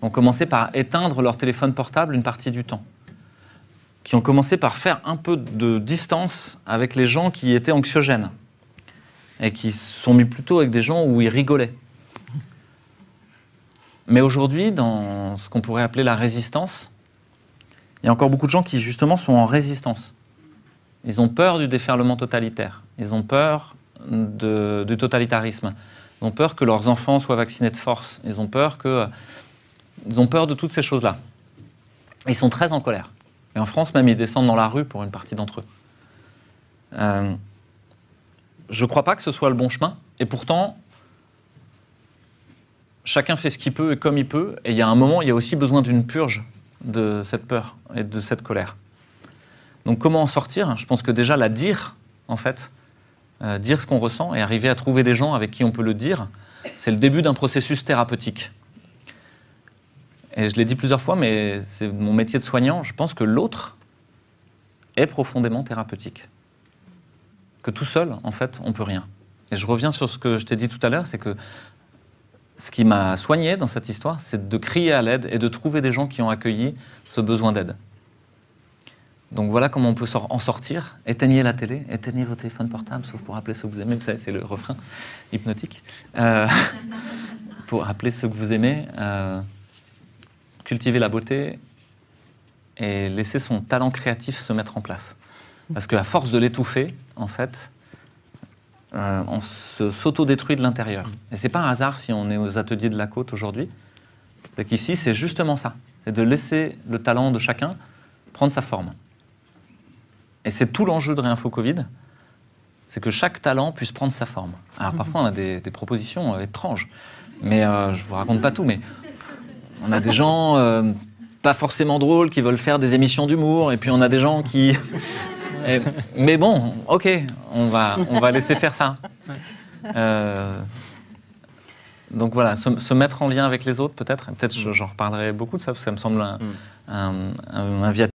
ont commencé par éteindre leur téléphone portable une partie du temps, qui ont commencé par faire un peu de distance avec les gens qui étaient anxiogènes et qui se sont mis plutôt avec des gens où ils rigolaient. Mais aujourd'hui, dans ce qu'on pourrait appeler la résistance, il y a encore beaucoup de gens qui, justement, sont en résistance. Ils ont peur du déferlement totalitaire. Ils ont peur du totalitarisme. Ils ont peur que leurs enfants soient vaccinés de force. Ils ont peur de toutes ces choses-là. Ils sont très en colère. Et en France, même, ils descendent dans la rue pour une partie d'entre eux. Je ne crois pas que ce soit le bon chemin. Et pourtant, chacun fait ce qu'il peut et comme il peut. Et il y a un moment, il y a aussi besoin d'une purge de cette peur et de cette colère. Donc comment en sortir ? Je pense que déjà la dire, en fait, dire ce qu'on ressent et arriver à trouver des gens avec qui on peut le dire, c'est le début d'un processus thérapeutique. Et je l'ai dit plusieurs fois, mais c'est mon métier de soignant, je pense que l'autre est profondément thérapeutique. Que tout seul, en fait, on ne peut rien. Et je reviens sur ce que je t'ai dit tout à l'heure, c'est que ce qui m'a soigné dans cette histoire, c'est de crier à l'aide et de trouver des gens qui ont accueilli ce besoin d'aide. Donc voilà comment on peut en sortir. Éteignez la télé, éteignez vos téléphones portables, sauf pour appeler ceux que vous aimez. Vous savez, c'est le refrain hypnotique. Pour appeler ceux que vous aimez, cultiver la beauté et laisser son talent créatif se mettre en place. Parce qu'à force de l'étouffer, en fait, on s'auto-détruit de l'intérieur. Et c'est pas un hasard si on est aux ateliers de la Côte aujourd'hui. C'est qu'ici, c'est justement ça. C'est de laisser le talent de chacun prendre sa forme. Et c'est tout l'enjeu de Réinfo Covid, c'est que chaque talent puisse prendre sa forme. Alors parfois, on a des propositions étranges, mais je vous raconte pas tout, mais on a des gens pas forcément drôles qui veulent faire des émissions d'humour, et puis on a des gens qui... mais bon, ok, on va laisser faire ça. Donc voilà, se mettre en lien avec les autres, peut-être. Peut-être j'en reparlerai beaucoup de ça, parce que ça me semble un viatique.